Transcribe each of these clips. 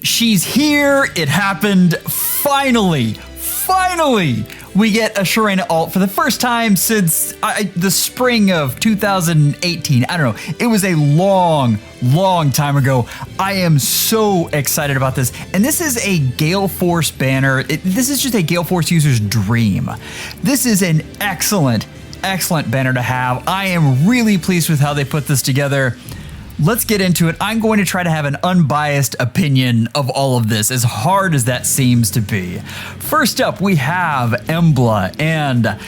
She's here. It happened. Finally, we get a Sharena alt for the first time since the spring of 2018. I don't know. It was a long time ago. I am so excited about this. And this is a GALEFORCE banner. This is just a GALEFORCE user's dream. This is an excellent banner to have. I am really pleased with how they put this together. Let's get into it. I'm going to try to have an unbiased opinion of all of this, as hard as that seems to be. First up, we have Embla, and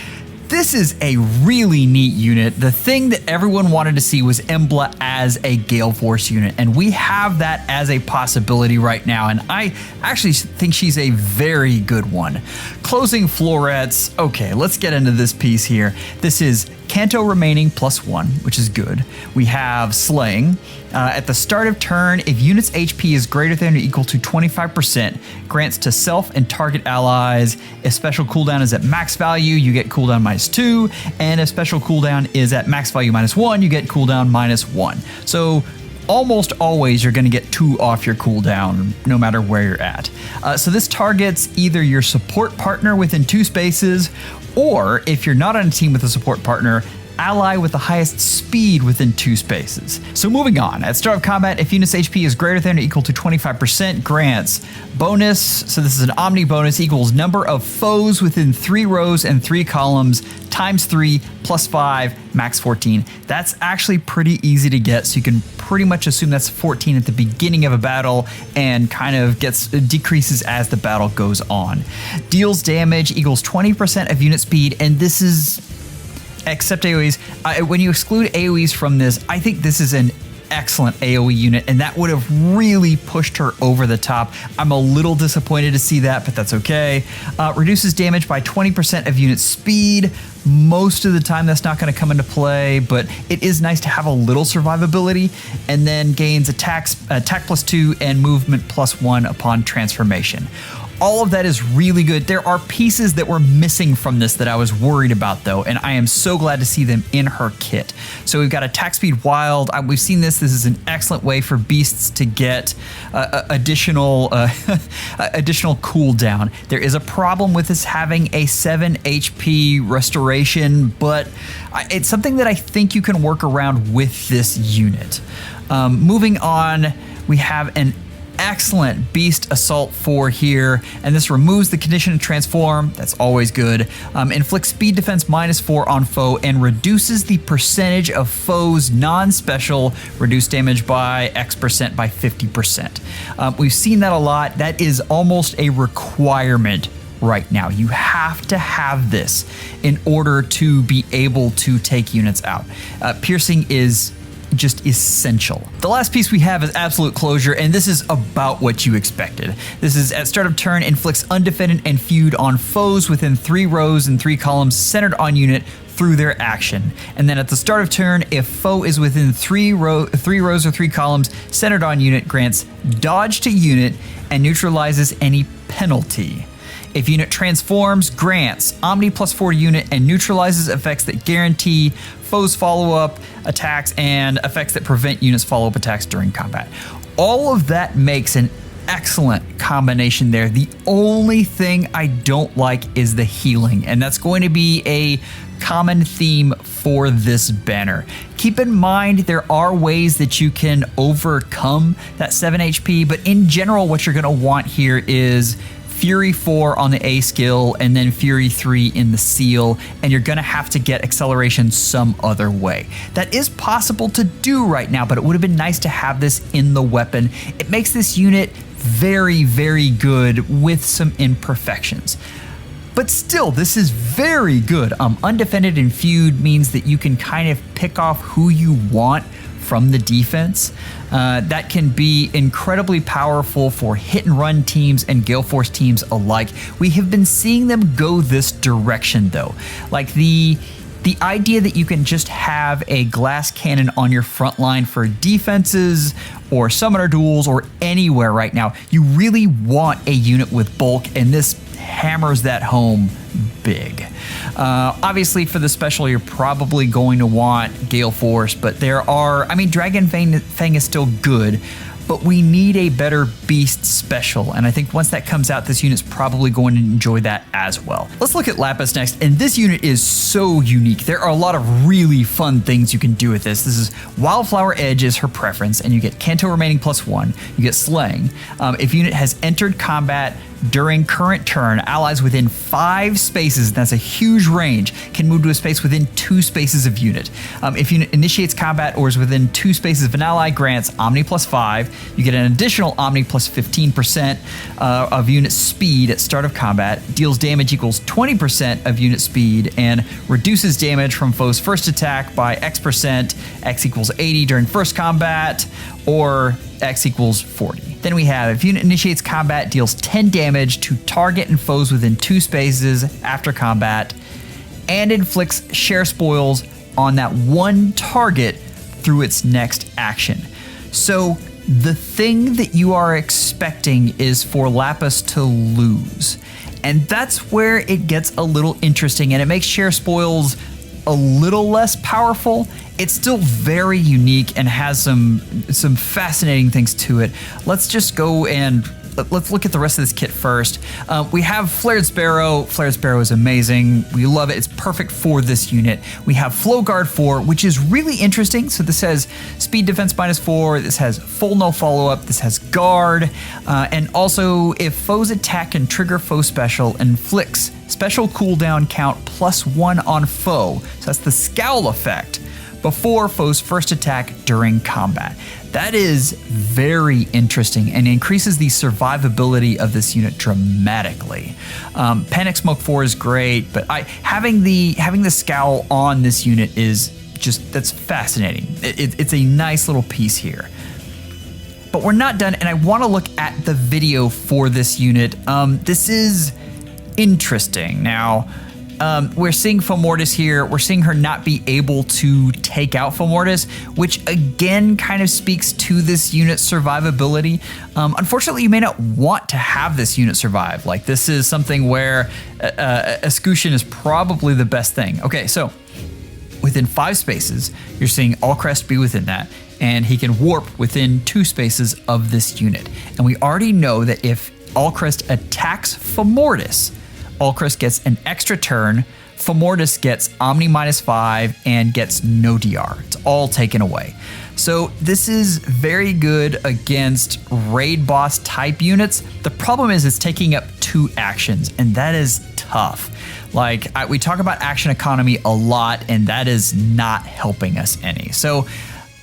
this is a really neat unit. The thing that everyone wanted to see was Embla as a GALEFORCE unit, and we have that as a possibility right now, and I actually think she's a very good one. Closing florets. Okay, let's get into this piece here. This is Canto remaining +1, which is good. We have Slaying. At the start of turn, if unit's HP is greater than or equal to 25%, grants to self and target allies. If special cooldown is at max value, you get cooldown -2, and if special cooldown is at max value -1, you get cooldown -1. So almost always you're going to get 2 off your cooldown, no matter where you're at. So this targets either your support partner within 2 spaces, or if you're not on a team with a support partner, ally with the highest speed within 2 spaces. So moving on, at start of combat, if unit's HP is greater than or equal to 25%, grants bonus, so this is an omni bonus, equals number of foes within 3 rows and 3 columns times 3 plus 5, max 14. That's actually pretty easy to get, so you can pretty much assume that's 14 at the beginning of a battle and kind of decreases as the battle goes on. Deals damage equals 20% of unit speed, and this is except AoEs. When you exclude AoEs from this, I think this is an excellent AoE unit, and that would have really pushed her over the top. I'm a little disappointed to see that, but that's okay. Reduces damage by 20% of unit speed. Most of the time that's not going to come into play, but it is nice to have a little survivability, and then gains attack +2 and movement +1 upon transformation. All of that is really good. There are pieces that were missing from this that I was worried about, though, and I am so glad to see them in her kit. So we've got attack speed wild. We've seen this. This is an excellent way for beasts to get additional cooldown. There is a problem with this having a 7 HP restoration, but it's something that I think you can work around with this unit. Moving on, we have an excellent Beast Assault 4 here, and this removes the condition to transform. That's always good. Inflicts speed defense -4 on foe and reduces the percentage of foes non-special reduced damage by X% by 50%. We've seen that a lot. That is almost a requirement right now. You have to have this in order to be able to take units out. Piercing is just essential. The last piece we have is Absolute Closure, and this is about what you expected. This is at start of turn, inflicts undefended and feud on foes within 3 rows and 3 columns centered on unit through their action. And then at the start of turn, if foe is within 3 rows or 3 columns centered on unit, grants dodge to unit and neutralizes any penalty. If unit transforms, grants Omni +4 unit and neutralizes effects that guarantee foes follow-up attacks and effects that prevent units follow-up attacks during combat. All of that makes an excellent combination there. The only thing I don't like is the healing, and that's going to be a common theme for this banner. Keep in mind there are ways that you can overcome that 7 HP, but in general what you're going to want here is Fury 4 on the A skill, and then Fury 3 in the seal, and you're gonna have to get acceleration some other way. That is possible to do right now, but it would have been nice to have this in the weapon. It makes this unit very, very good with some imperfections. But still, this is very good. Undefended and feud means that you can kind of pick off who you want from the defense. That can be incredibly powerful for hit and run teams and GALEFORCE teams alike. We have been seeing them go this direction, though. Like the idea that you can just have a glass cannon on your front line for defenses or summoner duels or anywhere right now, you really want a unit with bulk, and this hammers that home big. Obviously for the special you're probably going to want GALEFORCE, but there are, I mean, Dragon Fang is still good, but we need a better beast special, and I think once that comes out, this unit's probably going to enjoy that as well. Let's look at Lapis next, and this unit is so unique. There are a lot of really fun things you can do with this. This is Wildflower Edge is her preference, and you get Canto remaining +1, you get Slaying. If unit has entered combat during current turn, allies within 5 spaces, that's a huge range, can move to a space within 2 spaces of unit. If unit initiates combat or is within 2 spaces of an ally, grants Omni +5. You get an additional Omni +15% of unit speed at start of combat, deals damage equals 20% of unit speed, and reduces damage from foe's first attack by X%, X equals 80 during first combat, or X equals 40. Then we have, if unit initiates combat, deals 10 damage to target and foes within 2 spaces after combat, and inflicts share spoils on that one target through its next action. So the thing that you are expecting is for Lapis to lose. And that's where it gets a little interesting, and it makes share spoils a little less powerful. It's still very unique and has some fascinating things to it. Let's just go and let's look at the rest of this kit first. We have Flared Sparrow. Flared Sparrow is amazing. We love it. It's perfect for this unit. We have Flow Guard 4, which is really interesting. So this has speed defense -4. This has full no follow-up. This has guard. And also, if foes attack and trigger foe special, inflicts special cooldown count +1 on foe. So that's the scowl effect before foe's first attack during combat. That is very interesting and increases the survivability of this unit dramatically. Panic Smoke 4 is great, but having the scowl on this unit is that's fascinating. It's a nice little piece here. But we're not done, and I want to look at the video for this unit. This is interesting. Now, we're seeing Fomortis here. We're seeing her not be able to take out Fomortis, which again kind of speaks to this unit's survivability. Unfortunately, you may not want to have this unit survive. Like, this is something where Escutcheon is probably the best thing. Okay, so within 5 spaces, you're seeing Allcrest be within that, and he can warp within 2 spaces of this unit. And we already know that if Allcrest attacks Fomortis, Allcrest gets an extra turn, Fomortis gets Omni -5 and gets no DR. It's all taken away. So this is very good against raid boss type units. The problem is it's taking up 2 actions, and that is tough. Like, we talk about action economy a lot, and that is not helping us any. So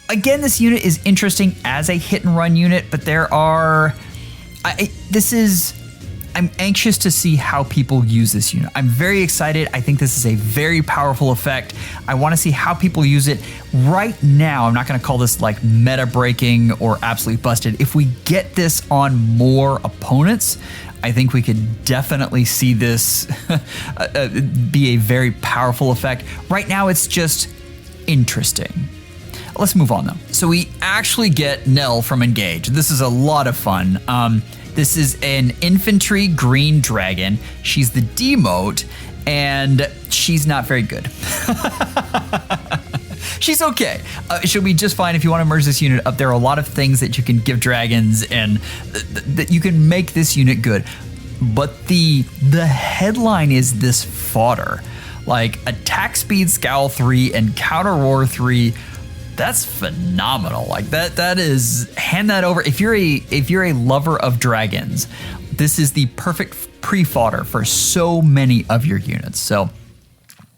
again, this unit is interesting as a hit and run unit, but there are, I'm anxious to see how people use this unit. I'm very excited. I think this is a very powerful effect. I want to see how people use it. Right now, I'm not going to call this like meta breaking or absolutely busted. If we get this on more opponents, I think we could definitely see this be a very powerful effect. Right now, it's just interesting. Let's move on though. So we actually get Nell from Engage. This is a lot of fun. This is an infantry green dragon. She's the demote, and she's not very good. She's okay. She'll be just fine if you want to merge this unit up. There are a lot of things that you can give dragons, and that you can make this unit good. But the headline is this fodder. Like, attack speed scowl 3 and counter roar 3. That's phenomenal. Like, that is, hand that over. If you're a lover of dragons, this is the perfect pre-fodder for so many of your units. So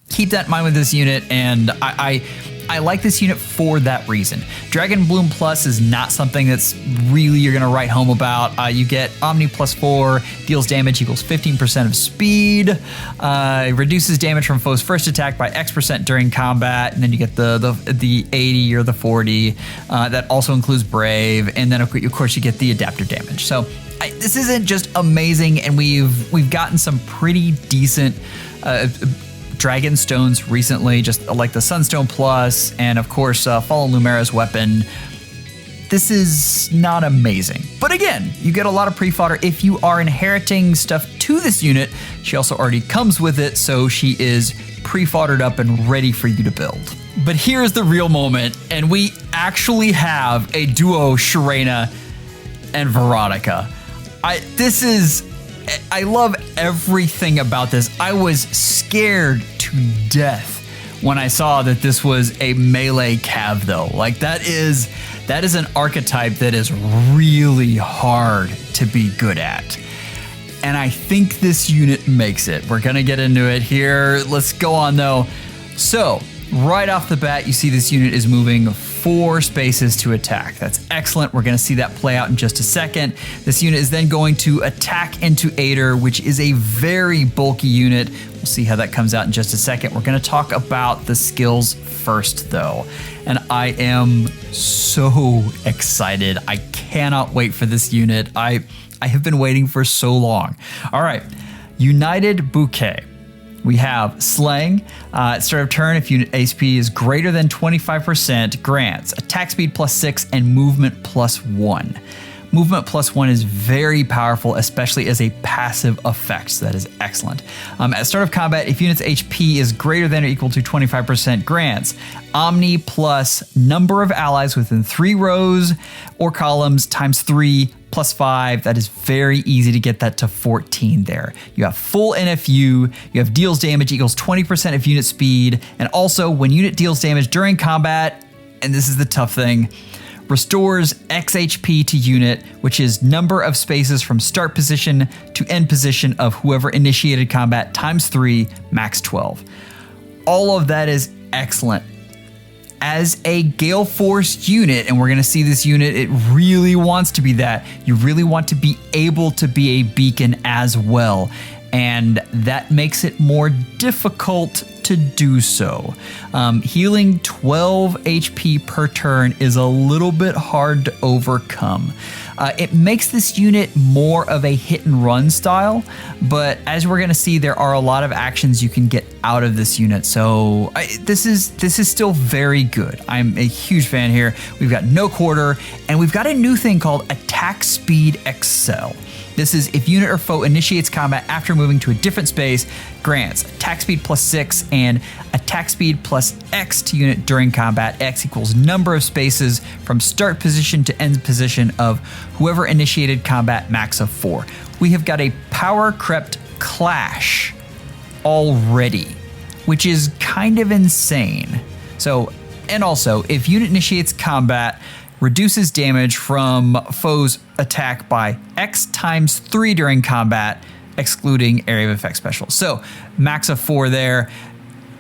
keep that in mind with this unit, and I like this unit for that reason. Dragon Bloom Plus is not something that's really you're gonna write home about. You get Omni +4, deals damage equals 15% of speed, reduces damage from foe's first attack by X% during combat, and then you get the 80 or the 40. That also includes Brave, and then of course you get the adaptive damage. So this isn't just amazing, and we've gotten some pretty decent Dragon Stones recently, just like the Sunstone Plus, and of course Fallen Lumera's weapon. This is not amazing. But again, you get a lot of pre-fodder if you are inheriting stuff to this unit. She also already comes with it, so she is pre-foddered up and ready for you to build. But here's the real moment, and we actually have a duo Sharena and Veronica. I love everything about this. I was scared to death when I saw that this was a melee cav though. Like that is an archetype that is really hard to be good at. And I think this unit makes it. We're gonna get into it here. Let's go on though. So right off the bat, you see this unit is moving 4 spaces to attack. That's excellent. We're gonna see that play out in just a second. This unit is then going to attack into Aider, which is a very bulky unit. We'll see how that comes out in just a second. We're gonna talk about the skills first though. And I am so excited. I cannot wait for this unit. I have been waiting for so long. All right, United Bouquet. We have Slaying. At start of turn, if unit HP is greater than 25%, grants attack speed +6 and movement +1. Movement +1 is very powerful, especially as a passive effect, so that is excellent. At start of combat, if unit's HP is greater than or equal to 25%, grants Omni plus number of allies within 3 rows or columns times 3 +5. That is very easy to get that to 14 there. You have full NFU, you have deals damage equals 20% of unit speed, and also when unit deals damage during combat, and this is the tough thing, restores X HP to unit, which is number of spaces from start position to end position of whoever initiated combat times 3, max 12. All of that is excellent. As a Gale Force unit, and we're gonna see this unit, it really wants to be that. You really want to be able to be a beacon as well. And that makes it more difficult to do so. Healing 12 HP per turn is a little bit hard to overcome. It makes this unit more of a hit and run style, but as we're gonna see, there are a lot of actions you can get out of this unit. So this is still very good. I'm a huge fan here. We've got no quarter, and we've got a new thing called Attack Speed Excel. This is if unit or foe initiates combat after moving to a different space, grants attack speed +6 and attack speed +X to unit during combat. X equals number of spaces from start position to end position of whoever initiated combat, max of 4. We have got a power crept clash already, which is kind of insane. So, and also, if unit initiates combat, reduces damage from foe's attack by X times 3 during combat, excluding area of effect specials. So max of 4 there.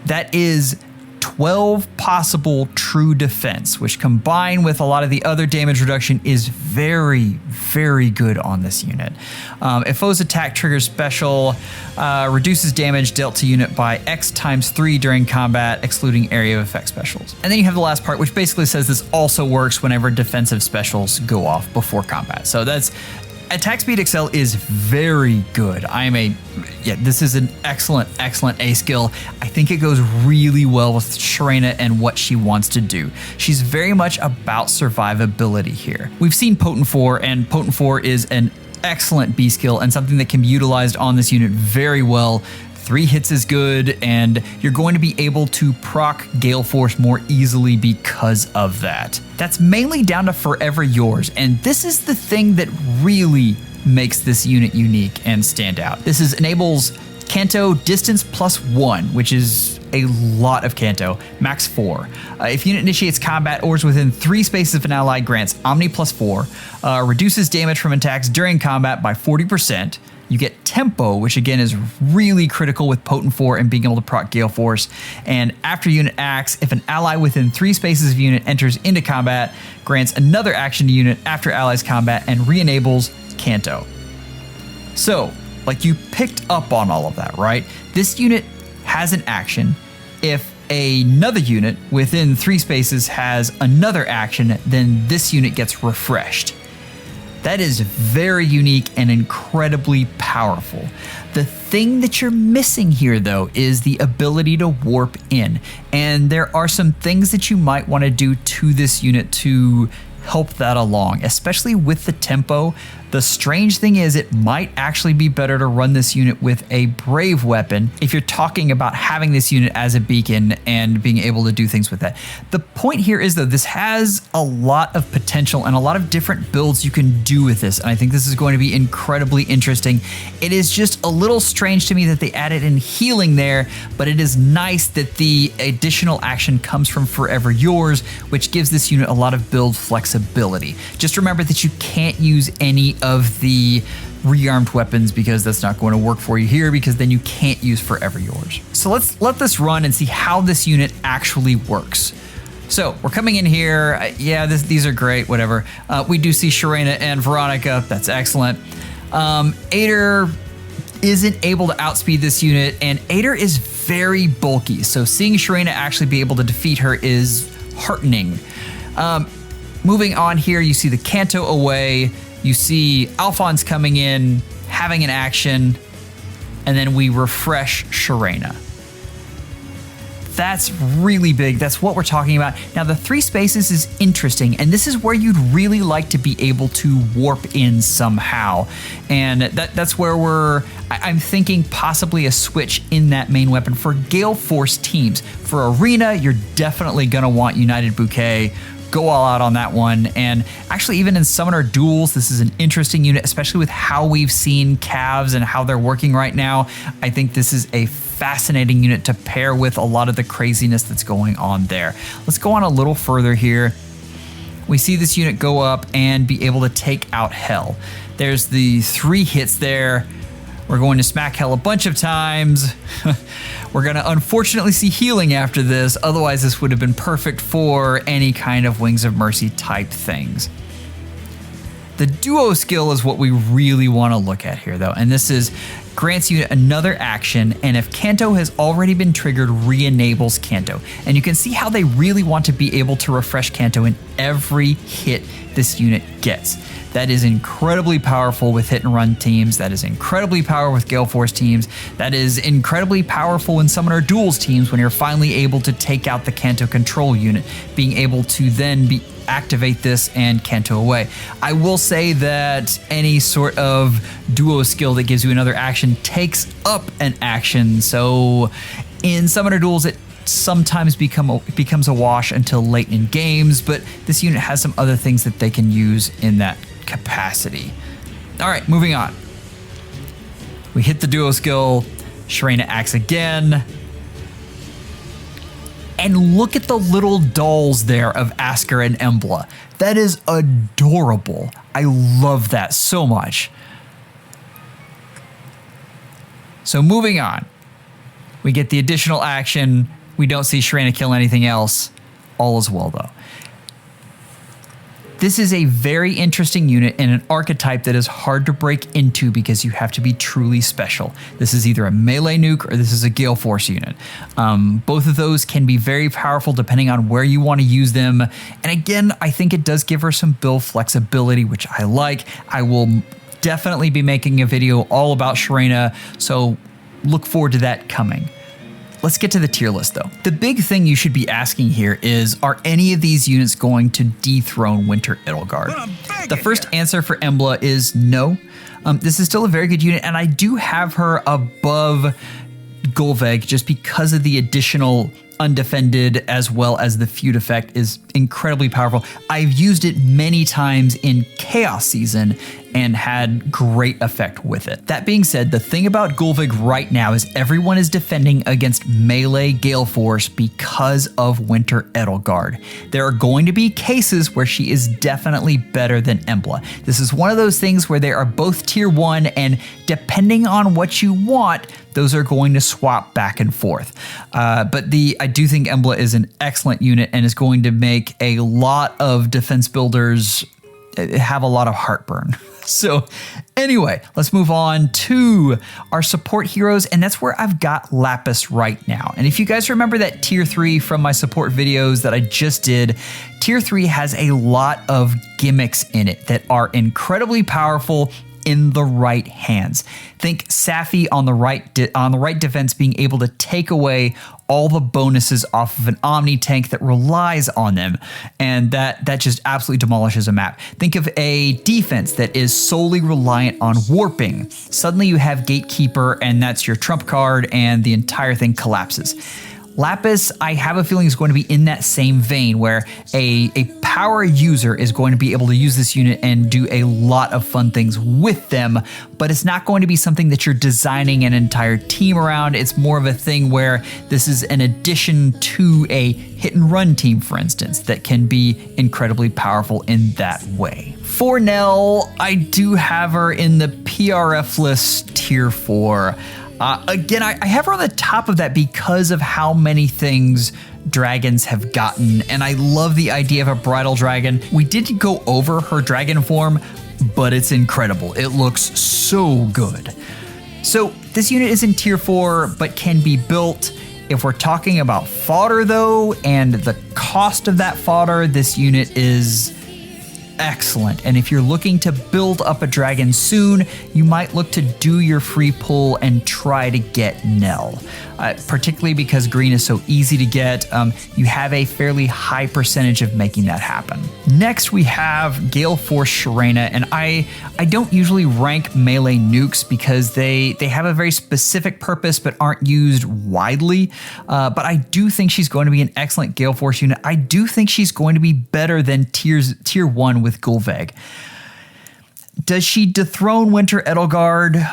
That is 12 possible true defense, which combined with a lot of the other damage reduction is very, very good on this unit. If foe's attack triggers special, reduces damage dealt to unit by X times 3 during combat, excluding area of effect specials. And then you have the last part, which basically says this also works whenever defensive specials go off before combat. So that's Attack Speed Excel is very good. This is an excellent A skill. I think it goes really well with Sharena and what she wants to do. She's very much about survivability here. We've seen Potent 4, and Potent 4 is an excellent B skill and something that can be utilized on this unit very well. 3 hits is good, and you're going to be able to proc Gale Force more easily because of that. That's mainly down to Forever Yours, and this is the thing that really makes this unit unique and stand out. This enables Canto distance +1, which is a lot of Canto, max 4. If unit initiates combat or is within 3 spaces of an ally, grants Omni +4, reduces damage from attacks during combat by 40%. You get Tempo, which again is really critical with Potent 4 and being able to proc Gale Force. And after unit acts, if an ally within 3 spaces of unit enters into combat, grants another action to unit after allies combat and re-enables Canto. So, like, you picked up on all of that, right? This unit has an action. If another unit within 3 spaces has another action, then this unit gets refreshed. That is very unique and incredibly powerful. The thing that you're missing here, though, is the ability to warp in. And there are some things that you might want to do to this unit to help that along, especially with the tempo. The strange thing is it might actually be better to run this unit with a Brave weapon if you're talking about having this unit as a beacon and being able to do things with that. The point here is though, this has a lot of potential and a lot of different builds you can do with this. And I think this is going to be incredibly interesting. It is just a little strange to me that they added in healing there, but it is nice that the additional action comes from Forever Yours, which gives this unit a lot of build flexibility. Just remember that you can't use any of the rearmed weapons because that's not going to work for you here, because then you can't use Forever Yours. So let's let this run and see how this unit actually works. So we're coming in here. Yeah, these are great, whatever. We do see Sharena and Veronica. That's excellent. Ader isn't able to outspeed this unit, and Ader is very bulky. So seeing Sharena actually be able to defeat her is heartening. Moving on here, you see the Kanto away. You see Alphonse coming in, having an action, and then we refresh Sharena. That's really big. That's what we're talking about. Now, the 3 spaces is interesting, and this is where you'd really like to be able to warp in somehow. And that's where I'm thinking possibly a switch in that main weapon for GALEFORCE teams. For Arena, you're definitely going to want United Bouquet. Go all out on that one. And actually, even in Summoner Duels, this is an interesting unit, especially with how we've seen Cavs and how they're working right now. I think this is a fascinating unit to pair with a lot of the craziness that's going on there. Let's go on a little further here. We see this unit go up and be able to take out Hell. There's the 3 hits there. We're going to smack Hell a bunch of times. We're going to unfortunately see healing after this. Otherwise, this would have been perfect for any kind of Wings of Mercy type things. The duo skill is what we really want to look at here, though. And this is grants you another action, and if Kanto has already been triggered, re-enables Kanto. And you can see how they really want to be able to refresh Kanto in every hit this unit gets. That is incredibly powerful with hit and run teams. That is incredibly powerful with GALEFORCE teams. That is incredibly powerful in Summoner Duels teams when you're finally able to take out the Kanto control unit, being able to then activate this and Kanto away. I will say that any sort of duo skill that gives you another action takes up an action. So in Summoner Duels, it sometimes becomes a wash until late in games, but this unit has some other things that they can use in that capacity. All right, moving on. We hit the duo skill. Sharena acts again. And look at the little dolls there of Asker and Embla. That is adorable. I love that so much. So moving on. We get the additional action. We don't see Sharena kill anything else. All is well, though. This is a very interesting unit and an archetype that is hard to break into because you have to be truly special. This is either a melee nuke or this is a GALEFORCE unit. Both of those can be very powerful depending on where you want to use them. And again, I think it does give her some build flexibility, which I like. I will definitely be making a video all about Sharena, so look forward to that coming. Let's get to the tier list though. The big thing you should be asking here is, are any of these units going to dethrone Winter Edelgard? The first answer for Embla is no. This is still a very good unit, and I do have her above Golveg just because of the additional undefended as well as the feud effect is incredibly powerful. I've used it many times in Chaos Season and had great effect with it. That being said, the thing about Golvig right now is everyone is defending against melee GALEFORCE because of Winter Edelgard. There are going to be cases where she is definitely better than Embla. This is one of those things where they are both tier 1, and depending on what you want, those are going to swap back and forth. But I do think Embla is an excellent unit and is going to make a lot of defense builders have a lot of heartburn. So anyway, let's move on to our support heroes, and that's where I've got Lapis right now. And if you guys remember that tier 3 from my support videos that I just did, tier 3 has a lot of gimmicks in it that are incredibly powerful in the right hands. Think Safi on the right defense being able to take away all the bonuses off of an Omni tank that relies on them, and that just absolutely demolishes a map. Think of a defense that is solely reliant on warping. Suddenly you have Gatekeeper, and that's your trump card, and the entire thing collapses. Lapis, I have a feeling, is going to be in that same vein, where a power user is going to be able to use this unit and do a lot of fun things with them, but it's not going to be something that you're designing an entire team around. It's more of a thing where this is an addition to a hit and run team, for instance, that can be incredibly powerful in that way. For Nell, I do have her in the PRF list tier 4. Again, I have her on the top of that because of how many things dragons have gotten, and I love the idea of a bridal dragon. We did go over her dragon form, but it's incredible. It looks so good. So this unit is in tier 4, but can be built. If we're talking about fodder though, and the cost of that fodder, this unit is excellent. And if you're looking to build up a dragon soon, you might look to do your free pull and try to get Nell. Particularly because green is so easy to get, you have a fairly high percentage of making that happen. Next, we have GALEFORCE Sharena, and I don't usually rank melee nukes because they have a very specific purpose but aren't used widely. But I do think she's going to be an excellent GALEFORCE unit. I do think she's going to be better than tier 1 with Gulveg. Does she dethrone Winter Edelgard?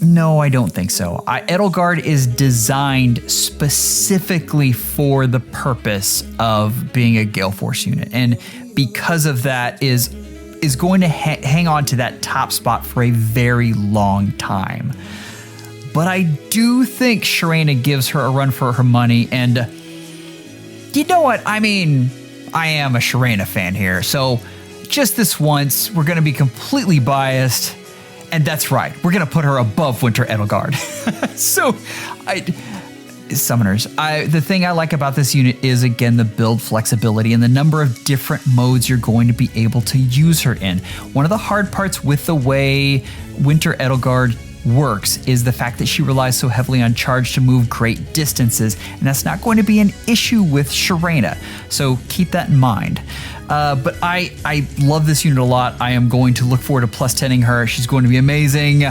No, I don't think so. Edelgard is designed specifically for the purpose of being a GALEFORCE unit, and because of that is going to hang on to that top spot for a very long time. But I do think Sharena gives her a run for her money, and you know what? I mean, I am a Sharena fan here, so just this once, we're going to be completely biased. And that's right, we're going to put her above Winter Edelgard. So, Summoners, the thing I like about this unit is, again, the build flexibility and the number of different modes you're going to be able to use her in. One of the hard parts with the way Winter Edelgard works is the fact that she relies so heavily on charge to move great distances, and that's not going to be an issue with Sharena, so keep that in mind. But I love this unit a lot. I am going to look forward to plus 10ing her. She's going to be amazing.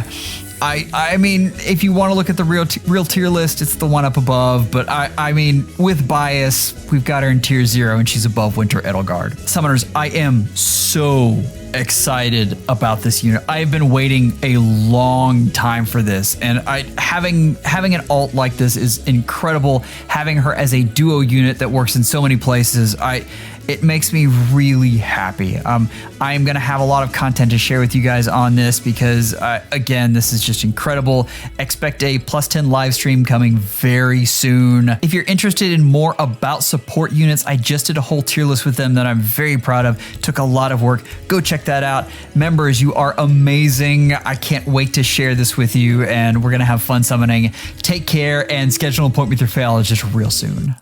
I mean, if you want to look at the real tier list, it's the one up above, but I mean, with bias, we've got her in tier 0 and she's above Winter Edelgard. Summoners, I am so excited about this unit. I've been waiting a long time for this, and having an alt like this is incredible. Having her as a duo unit that works in so many places, it makes me really happy. I am going to have a lot of content to share with you guys on this because, again, this is just incredible. Expect a plus 10 live stream coming very soon. If you're interested in more about support units, I just did a whole tier list with them that I'm very proud of. Took a lot of work. Go check that out. Members, you are amazing. I can't wait to share this with you, and we're going to have fun summoning. Take care and schedule an appointment with your FEHology just real soon.